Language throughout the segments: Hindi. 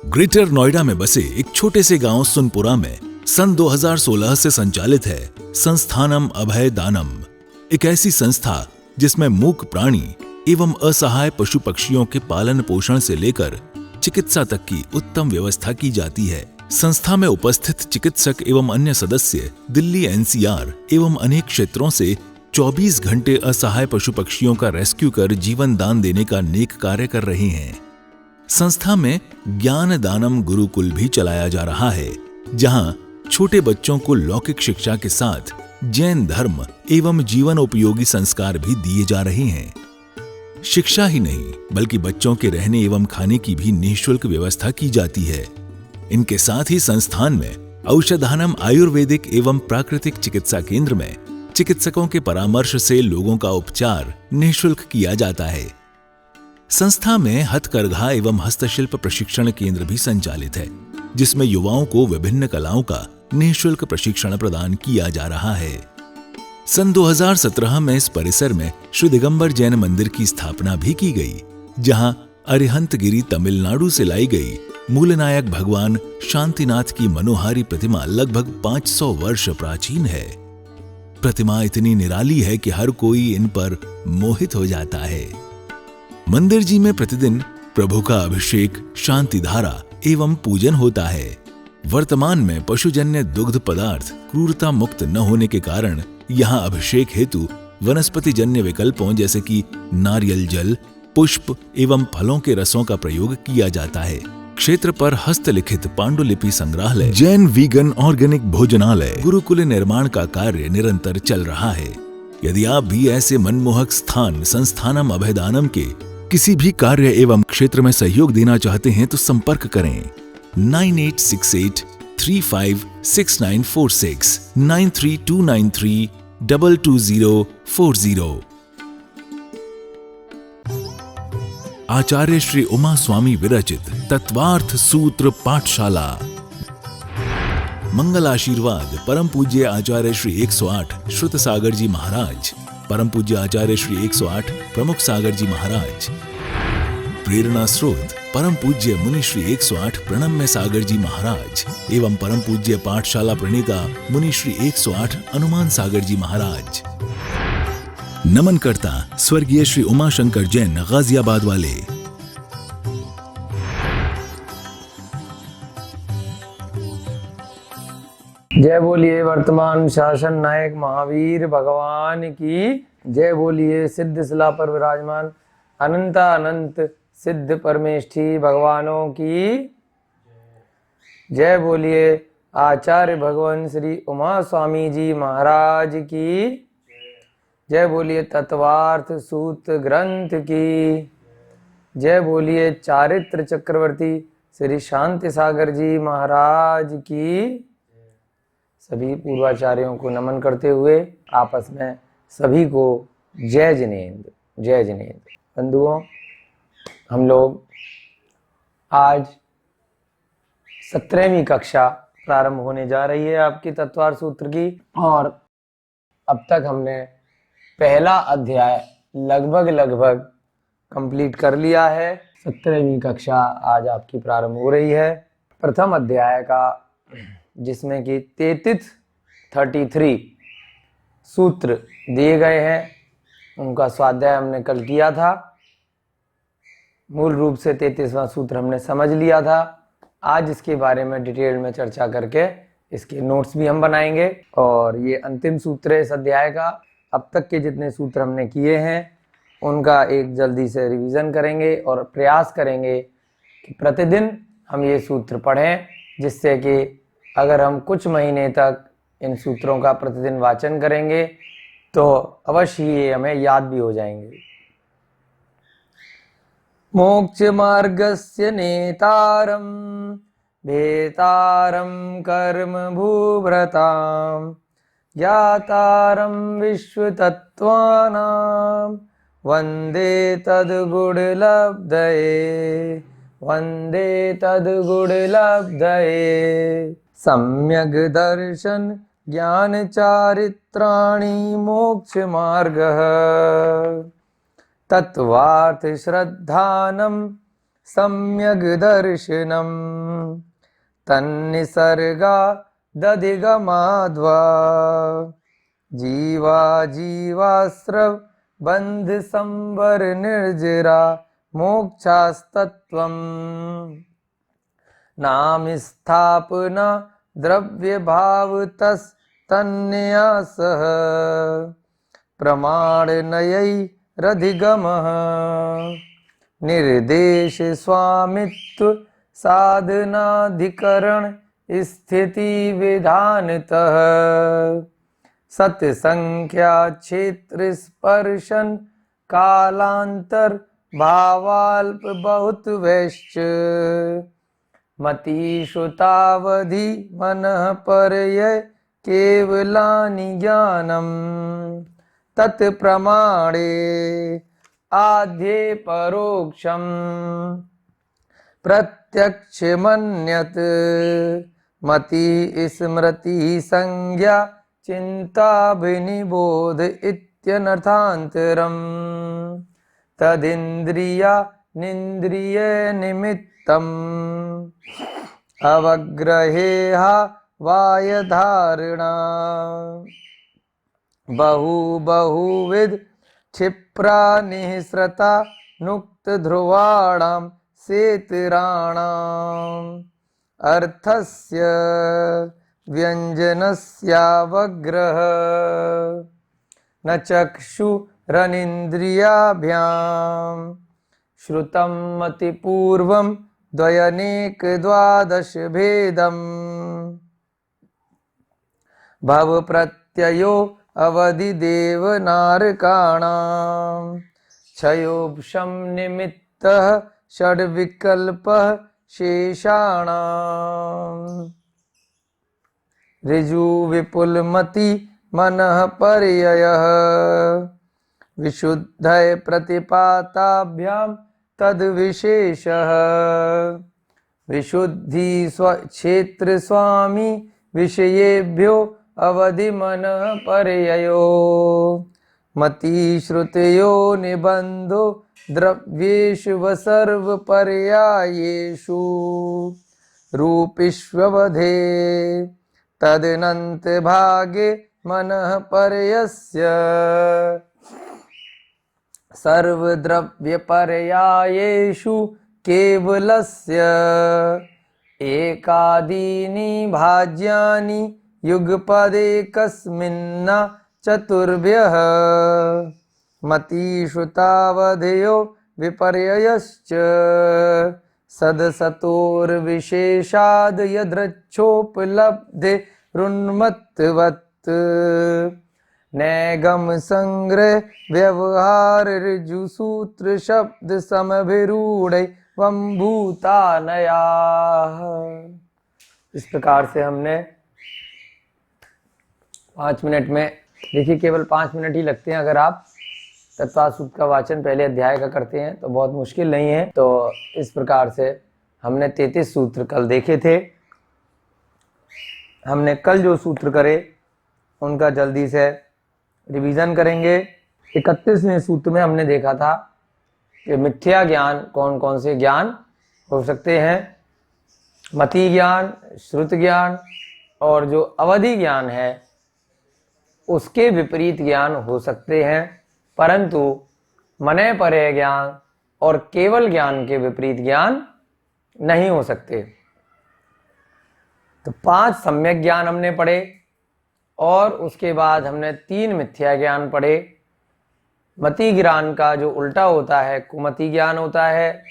ग्रेटर नोएडा में बसे एक छोटे से गांव सुनपुरा में सन 2016 से संचालित है संस्थानम अभय दानम, एक ऐसी संस्था जिसमें मूक प्राणी एवं असहाय पशु पक्षियों के पालन पोषण से लेकर चिकित्सा तक की उत्तम व्यवस्था की जाती है। संस्था में उपस्थित चिकित्सक एवं अन्य सदस्य दिल्ली एनसीआर एवं अनेक क्षेत्रों से 24 घंटे असहाय पशु पक्षियों का रेस्क्यू कर जीवन दान देने का नेक कार्य कर रहे हैं। संस्था में ज्ञान दानम गुरुकुल भी चलाया जा रहा है, जहां छोटे बच्चों को लौकिक शिक्षा के साथ जैन धर्म एवं जीवन उपयोगी संस्कार भी दिए जा रहे हैं। शिक्षा ही नहीं बल्कि बच्चों के रहने एवं खाने की भी निःशुल्क व्यवस्था की जाती है। इनके साथ ही संस्थान में औषधानम आयुर्वेदिक एवं प्राकृतिक चिकित्सा केंद्र में चिकित्सकों के परामर्श से लोगों का उपचार निःशुल्क किया जाता है। संस्था में हथकरघा एवं हस्तशिल्प प्रशिक्षण केंद्र भी संचालित है, जिसमें युवाओं को विभिन्न कलाओं का निःशुल्क प्रशिक्षण प्रदान किया जा रहा है। सन 2017 में इस परिसर में श्री दिगंबर जैन मंदिर की स्थापना भी की गई, जहां अरिहंतगिरी तमिलनाडु से लाई गई मूलनायक भगवान शांतिनाथ की मनोहारी प्रतिमा लगभग 500 वर्ष प्राचीन है। प्रतिमा इतनी निराली है कि हर कोई इन पर मोहित हो जाता है। मंदिर जी में प्रतिदिन प्रभु का अभिषेक, शांति धारा एवं पूजन होता है। वर्तमान में पशुजन्य दुग्ध पदार्थ क्रूरता मुक्त न होने के कारण यहाँ अभिषेक हेतु वनस्पति जन्य विकल्पों जैसे कि नारियल जल, पुष्प एवं फलों के रसों का प्रयोग किया जाता है। क्षेत्र पर हस्तलिखित पांडुलिपि संग्रहालय, जैन वीगन ऑर्गेनिक भोजनालय, गुरुकुल निर्माण का कार्य निरंतर चल रहा है। यदि आप भी ऐसे मनमोहक स्थान संस्थानम अभयदानम के किसी भी कार्य एवं क्षेत्र में सहयोग देना चाहते हैं तो संपर्क करें 9868356946 9329322040। आचार्य श्री उमा स्वामी विरचित तत्वार्थ सूत्र पाठशाला। मंगल आशीर्वाद परम पूज्य आचार्य श्री 108 श्रुत सागर जी महाराज, परम पूज्य आचार्य श्री 108 प्रमुख सागर जी महाराज। प्रेरणा स्रोत परम पूज्य मुनि श्री 108 प्रणम्य सागर जी महाराज एवं परम पूज्य पाठशाला प्रणेता मुनि श्री 108 हनुमान सागर जी महाराज। नमन करता स्वर्गीय श्री उमाशंकर जैन गाजियाबाद वाले। जय बोलिए वर्तमान शासन नायक महावीर भगवान की जय। बोलिए सिद्ध शिला पर विराजमान अनंता अनंत सिद्ध परमेष्ठी भगवानों की जय। बोलिए आचार्य भगवान श्री उमा स्वामी जी महाराज की जय। बोलिए तत्वार्थ सूत्र ग्रंथ की जय। बोलिए चारित्र चक्रवर्ती श्री शांति सागर जी महाराज की। सभी पूर्वाचार्यों को नमन करते हुए आपस में सभी को जय जिनेंद्र, जय जिनेंद्र। बंधुओं, हम लोग आज 17वीं कक्षा प्रारंभ होने जा रही है आपकी तत्वार्थ सूत्र की, और अब तक हमने पहला अध्याय लगभग कंप्लीट कर लिया है। 17वीं कक्षा आज आपकी प्रारंभ हो रही है। प्रथम अध्याय का, जिसमें कि 33 सूत्र दिए गए हैं, उनका स्वाध्याय हमने कल किया था। मूल रूप से 33वां सूत्र हमने समझ लिया था। आज इसके बारे में डिटेल में चर्चा करके इसके नोट्स भी हम बनाएंगे, और ये अंतिम सूत्र है इस अध्याय का। अब तक के जितने सूत्र हमने किए हैं उनका एक जल्दी से रिवीजन करेंगे और प्रयास करेंगे कि प्रतिदिन हम ये सूत्र पढ़ें, जिससे कि अगर हम कुछ महीने तक इन सूत्रों का प्रतिदिन वाचन करेंगे तो अवश्य ये हमें याद भी हो जाएंगे। मोक्ष मार्गस्य नेतारं भेतारं कर्म भूभृतां ज्ञातारं विश्वतत्त्वानां वन्दे तद्गुणलब्धये, वन्दे तद्गुणलब्धये। सम्यग् दर्शन ज्ञान चारित्राणि मोक्ष मार्गः तत्वार्थ श्रद्धानं सम्यग् दर्शनम् तन्निसर्गा दधिगमाद्वा जीवा जीवास्रव बंध संवर निर्जरा मोक्षास्तत्वम् नाम स्थापना द्रव्य भावतस् तन्न्यासः प्रमाणनयैरधिगमः निर्देश स्वामित्व साधनाधिकरण स्थिति विधानतः सत्संख्या क्षेत्र स्पर्शन कालांतर भावाल्प बहुत वैश्च मति श्रुतावधि मनः परय केवलानि ज्ञानम् तत्प्रमाणे आध्ये परोक्षम् प्रत्यक्षमन्यत् मति स्मृति संज्ञा चिन्ताभिनिबोध इत्यनर्थान्तरम् तदिन्द्रिया निन्द्रिय निमित्तम् अवग्रहेहा वायधारणा बहुविध क्षिप्रा निःसृता नुक्त ध्रुवाणां सेतराणाम् अर्थस्य व्यञ्जनस्यावग्रह न चक्षुरनिन्द्रियाभ्यां श्रुतं मतिपूर्वं द्वयनेक द्वादश भेदम् भव प्रत्ययो अवधि देवनारकाणां क्षयोपशम निमित्तः षड्विकल्पः शेषाणाम् ऋजु विपुलमति मनः पर्ययः विशुद्धय प्रतिपाताभ्यां तद विशेषः विशुद्धि क्षेत्र स्वामी विषयेभ्यो अवधि मनः पर्ययो मति श्रुतयो निबंधो द्रव्येषु व सर्व पर्यायेषु रूपिष्ववधे तदनंत भागे मनः पर्यस्य सर्वद्रव्य पर्यायेषु केवलस्य एकादीनि भाज्यानि युगपदेकस्मिन्न चतुर्भ्यः मतिश्रुतावधयो विपर्ययश्च सदसतोर्विशेषाद यदृच्छोपलब्धे रुन्मत्तवत् नैगम संग्रह व्यवहार ऋजु सूत्र शब्द समभिरूढ़ वम्भूतानया। इस प्रकार से हमने 5 मिनट में, देखिए केवल 5 मिनट ही लगते हैं अगर आप तत्वार्थ सूत्र का वाचन पहले अध्याय का करते हैं तो बहुत मुश्किल नहीं है। तो इस प्रकार से हमने 33 सूत्र कल देखे थे। हमने कल जो सूत्र करे उनका जल्दी से रिवीजन करेंगे। 31वें सूत्र में हमने देखा था कि मिथ्या ज्ञान कौन कौन से ज्ञान हो सकते हैं। मति ज्ञान, श्रुत ज्ञान और जो अवधि ज्ञान है उसके विपरीत ज्ञान हो सकते हैं, परंतु मने परे ज्ञान और केवल ज्ञान के विपरीत ज्ञान नहीं हो सकते। तो 5 सम्यक ज्ञान हमने पढ़े और उसके बाद हमने 3 मिथ्या ज्ञान पढ़े। मति ज्ञान का जो उल्टा होता है कुमति ज्ञान होता है।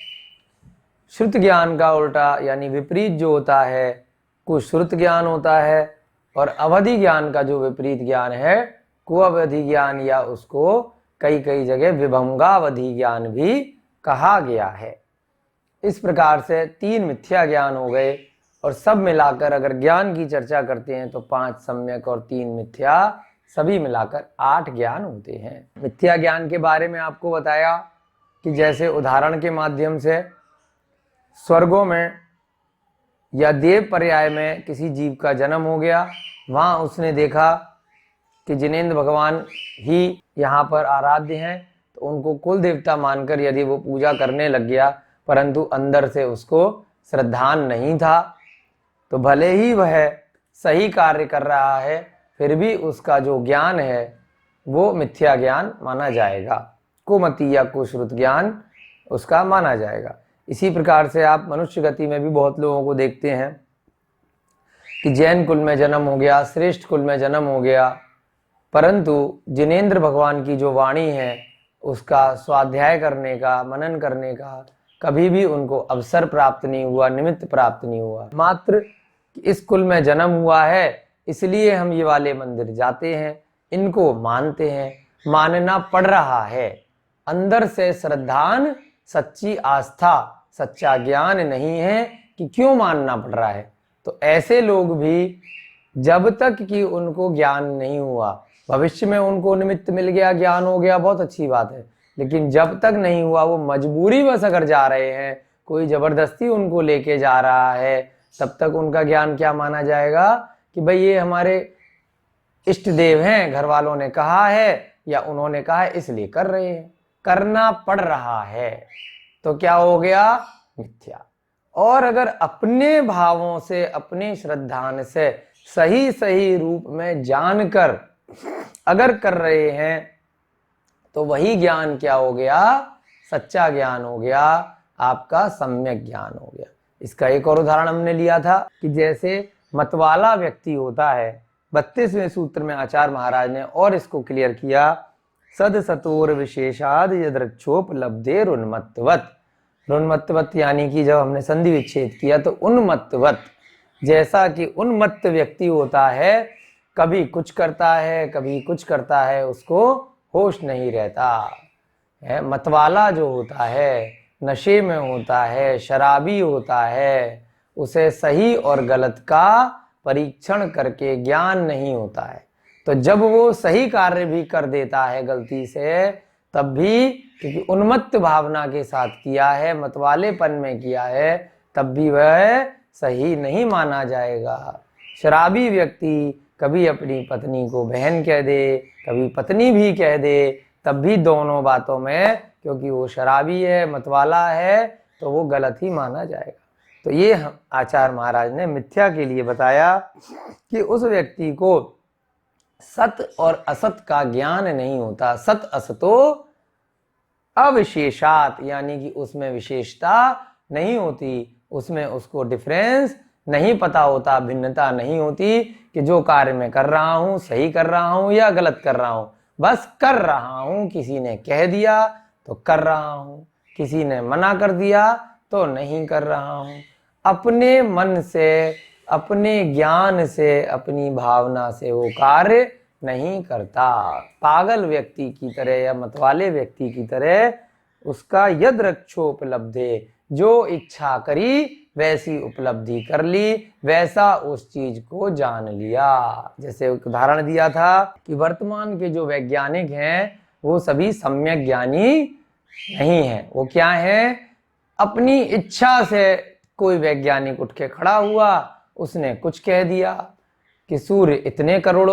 श्रुत ज्ञान का उल्टा यानी विपरीत जो होता है कुश्रुत ज्ञान होता है। और अवधि ज्ञान का जो विपरीत ज्ञान है कुअवधि ज्ञान, या उसको कई कई जगह विभंगावधि ज्ञान भी कहा गया है। इस प्रकार से 3 मिथ्या ज्ञान हो गए और सब मिलाकर अगर ज्ञान की चर्चा करते हैं तो 5 सम्यक और 3 मिथ्या, सभी मिलाकर 8 ज्ञान होते हैं। मिथ्या ज्ञान के बारे में आपको बताया कि जैसे उदाहरण के माध्यम से स्वर्गों में या देव पर्याय में किसी जीव का जन्म हो गया, वहाँ उसने देखा कि जिनेंद्र भगवान ही यहाँ पर आराध्य हैं, तो उनको कुल देवता मानकर यदि वो पूजा करने लग गया, परंतु अंदर से उसको श्रद्धान नहीं था, तो भले ही वह सही कार्य कर रहा है, फिर भी उसका जो ज्ञान है वो मिथ्या ज्ञान माना जाएगा, कुमति या कुश्रुत ज्ञान उसका माना जाएगा। इसी प्रकार से आप मनुष्य गति में भी बहुत लोगों को देखते हैं कि जैन कुल में जन्म हो गया, श्रेष्ठ कुल में जन्म हो गया, परंतु जिनेंद्र भगवान की जो वाणी है उसका स्वाध्याय करने का, मनन करने का कभी भी उनको अवसर प्राप्त नहीं हुआ, निमित्त प्राप्त नहीं हुआ। मात्र इस कुल में जन्म हुआ है इसलिए हम ये वाले मंदिर जाते हैं, इनको मानते हैं, मानना पड़ रहा है। अंदर से श्रद्धान, सच्ची आस्था, सच्चा ज्ञान नहीं है कि क्यों मानना पड़ रहा है। तो ऐसे लोग भी जब तक कि उनको ज्ञान नहीं हुआ, भविष्य में उनको निमित्त मिल गया, ज्ञान हो गया, बहुत अच्छी बात है, लेकिन जब तक नहीं हुआ, वो मजबूरी बस अगर जा रहे हैं, कोई जबरदस्ती उनको लेके जा रहा है, तब तक उनका ज्ञान क्या माना जाएगा कि भाई ये हमारे इष्ट देव हैं, घर वालों ने कहा है या उन्होंने कहा है इसलिए कर रहे हैं, करना पड़ रहा है, तो क्या हो गया? मिथ्या। और अगर अपने भावों से, अपने श्रद्धान से सही सही रूप में जानकर अगर कर रहे हैं तो वही ज्ञान क्या हो गया? सच्चा ज्ञान हो गया, आपका सम्यक ज्ञान हो गया। इसका एक और उदाहरण हमने लिया था कि जैसे मतवाला व्यक्ति होता है, 32वें सूत्र में आचार्य महाराज ने और इसको क्लियर किया, सद सतोर विशेषाद यदृक्षोपलब्धे रुन्मत्तवत। रुन्मत्तवत यानी कि जब हमने संधि विच्छेद किया तो उन्मत्तवत, जैसा कि उन्मत्त व्यक्ति होता है, कभी कुछ करता है कभी कुछ करता है, उसको होश नहीं रहता है। मतवाला जो होता है, नशे में होता है, शराबी होता है, उसे सही और गलत का परीक्षण करके ज्ञान नहीं होता है। तो जब वो सही कार्य भी कर देता है गलती से, तब भी क्योंकि उन्मत्त भावना के साथ किया है, मतवालेपन में किया है, तब भी वह सही नहीं माना जाएगा। शराबी व्यक्ति कभी अपनी पत्नी को बहन कह दे, कभी पत्नी भी कह दे, तब भी दोनों बातों में, क्योंकि वो शराबी है, मतवाला है, तो वो गलत ही माना जाएगा। तो ये आचार्य महाराज ने मिथ्या के लिए बताया कि उस व्यक्ति को सत और असत का ज्ञान नहीं होता। सत असतो अविशेषात, यानी कि उसमें विशेषता नहीं होती, उसमें उसको डिफरेंस नहीं पता होता, भिन्नता नहीं होती कि जो कार्य मैं कर रहा हूं सही कर रहा हूं या गलत कर रहा हूं, बस कर रहा हूं। किसी ने कह दिया तो कर रहा हूं, किसी ने मना कर दिया तो नहीं कर रहा हूं। अपने मन से, अपने ज्ञान से, अपनी भावना से वो कार्य नहीं करता। पागल व्यक्ति की तरह या मतवाले व्यक्ति की तरह उसका यद रक्षोपलब्धे, जो इच्छा करी वैसी उपलब्धि कर ली, वैसा उस चीज को जान लिया। जैसे उदाहरण दिया था कि वर्तमान के जो वैज्ञानिक हैं वो सभी सम्यक ज्ञानी नहीं हैं। वो क्या हैं? अपनी इच्छा से कोई वैज्ञानिक उठ के खड़ा हुआ, उसने कुछ कह दिया कि सूर्य इतने करोड़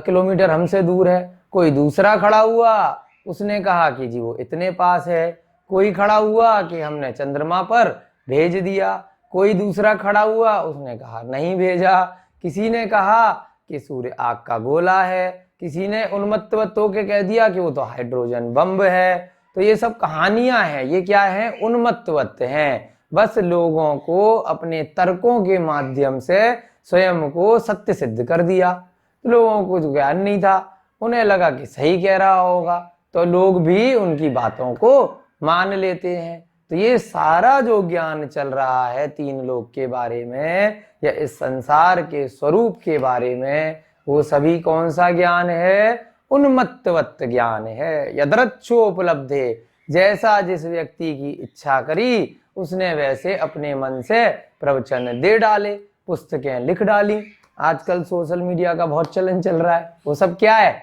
किलोमीटर हमसे दूर है। कोई दूसरा खड़ा हुआ, उसने कहा कि जी वो इतने पास है। कोई खड़ा हुआ कि हमने चंद्रमा पर भेज दिया। कोई दूसरा खड़ा हुआ, उसने कहा नहीं भेजा। किसी ने कहा कि सूर्य आग का गोला है, किसी ने उन्मत्तवत होके कह दिया कि वो तो हाइड्रोजन बम है। तो ये सब कहानियां हैं, ये क्या है? उन्मत्तवत हैं। बस लोगों को अपने तर्कों के माध्यम से स्वयं को सत्य सिद्ध कर दिया। तो लोगों को तो ज्ञान नहीं था, उन्हें लगा कि सही कह रहा होगा, तो लोग भी उनकी बातों को मान लेते हैं। तो ये सारा जो ज्ञान चल रहा है तीन लोक के बारे में या इस संसार के स्वरूप के बारे में, वो सभी कौन सा ज्ञान है? उन्मत्तवत ज्ञान है। यदृच्छोपलब्धे, जैसा जिस व्यक्ति की इच्छा करी उसने वैसे अपने मन से प्रवचन दे डाले, पुस्तकें लिख डाली। आजकल सोशल मीडिया का बहुत चलन चल रहा है। वो सब क्या है?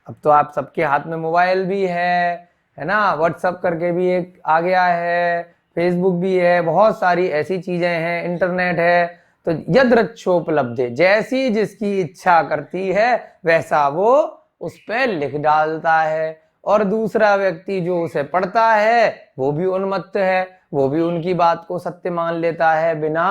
अब तो आप सबके हाथ में मोबाइल भी है ना, व्हाट्सअप करके भी एक आ गया है, फेसबुक भी है, बहुत सारी ऐसी चीजें हैं, इंटरनेट है। तो यदृच्छोपलब्धे, जैसी जिसकी इच्छा करती है वैसा वो उस पर लिख डालता है। और दूसरा व्यक्ति जो उसे पढ़ता है वो भी उन्मत्त है, वो भी उनकी बात को सत्य मान लेता है बिना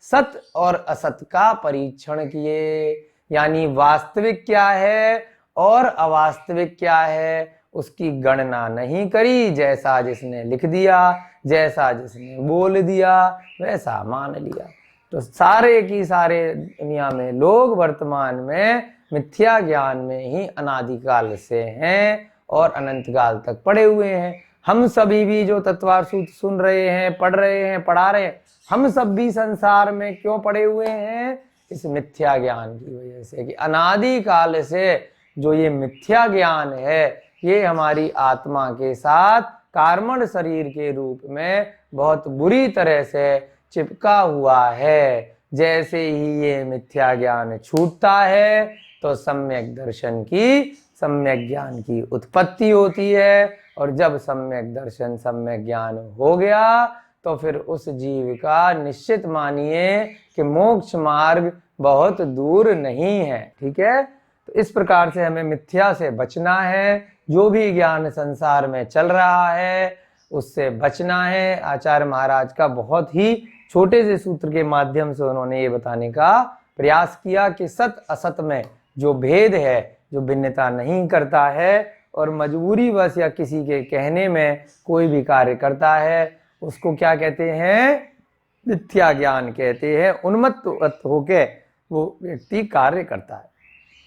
सत और असत का परीक्षण किए। यानी वास्तविक क्या है और अवास्तविक क्या है उसकी गणना नहीं करी, जैसा जिसने लिख दिया, जैसा जिसने बोल दिया वैसा मान लिया। तो सारे की सारे दुनिया में लोग वर्तमान में मिथ्या ज्ञान में ही अनादिकाल से हैं और अनंत काल तक पड़े हुए हैं। हम सभी भी जो तत्वार सूत्र सुन रहे हैं, पढ़ रहे हैं, पढ़ा रहे हैं, हम सब भी संसार में क्यों पड़े हुए हैं? इस मिथ्या ज्ञान की वजह से कि अनादिकाल से जो ये मिथ्या ज्ञान है ये हमारी आत्मा के साथ कार्मण शरीर के रूप में बहुत बुरी तरह से चिपका हुआ है। जैसे ही ये मिथ्या ज्ञान छूटता है तो सम्यक दर्शन की, सम्यक ज्ञान की उत्पत्ति होती है, और जब सम्यक दर्शन, सम्यक ज्ञान हो गया तो फिर उस जीव का निश्चित मानिए कि मोक्ष मार्ग बहुत दूर नहीं है। ठीक है, तो इस प्रकार से हमें मिथ्या से बचना है। जो भी ज्ञान संसार में चल रहा है उससे बचना है। आचार्य महाराज का बहुत ही छोटे से सूत्र के माध्यम से उन्होंने ये बताने का प्रयास किया कि सत असत में जो भेद है, जो भिन्नता नहीं करता है और मजबूरी बस या किसी के कहने में कोई भी कार्य करता है, उसको क्या कहते हैं? मिथ्या ज्ञान कहते हैं। उन्मत्त होके वो व्यक्ति कार्य करता है।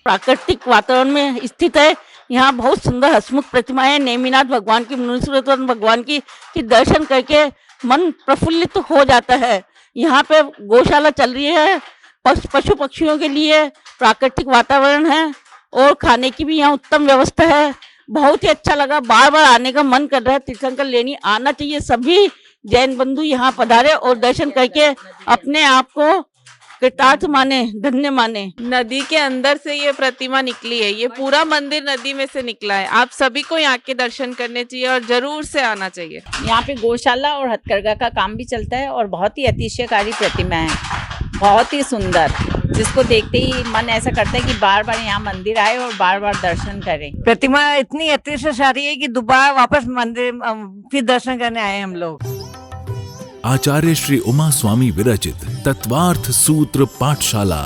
प्राकृतिक वातावरण में स्थित है। यहाँ बहुत सुंदर हसमुख प्रतिमाएं, नेमिनाथ भगवान की, मुनीश्वरत्व भगवान की दर्शन करके मन प्रफुल्लित हो जाता है। यहाँ पे गौशाला चल रही है, पशु पक्षियों के लिए प्राकृतिक वातावरण है और खाने की भी यहाँ उत्तम व्यवस्था है। बहुत ही अच्छा लगा, बार बार आने का मन कर रहा है। तीर्थंकर लेनी आना चाहिए। सभी जैन बंधु यहाँ पधारे और दर्शन करके अपने आप को कृतार्थ माने, धन्य माने। नदी के अंदर से ये प्रतिमा निकली है, ये पूरा मंदिर नदी में से निकला है। आप सभी को यहाँ के दर्शन करने चाहिए और जरूर से आना चाहिए। यहाँ पे गौशाला और हथकरघा का काम भी चलता है और बहुत ही अतिशयकारी प्रतिमा है, बहुत ही सुंदर, जिसको देखते ही मन ऐसा करता है कि बार बार यहाँ मंदिर आए और बार बार दर्शन करें। प्रतिमा इतनी अतिशयकारी है कि दोबारा वापस मंदिर फिर दर्शन करने आए हम लोग। आचार्य श्री उमा स्वामी विरचित तत्वार्थ सूत्र पाठशाला।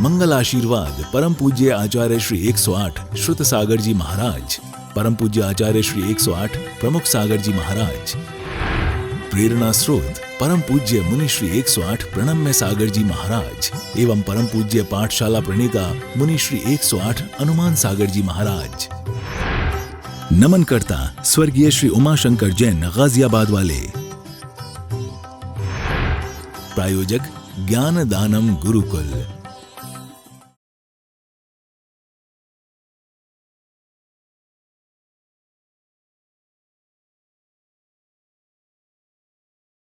मंगल आशीर्वाद परम पूज्य आचार्य श्री 108 श्रुत सागर जी महाराज, परम पूज्य आचार्य श्री 108 प्रमुख सागर जी महाराज। प्रेरणा स्रोत परम पूज्य मुनि श्री 108 प्रणम्य सागर जी महाराज एवं परम पूज्य पाठशाला प्रणीता मुनि श्री 108 अनुमान सागर जी महाराज। नमन करता स्वर्गीय श्री उमाशंकर जैन गाजियाबाद वाले। प्रायोजक ज्ञान दानम गुरुकुल।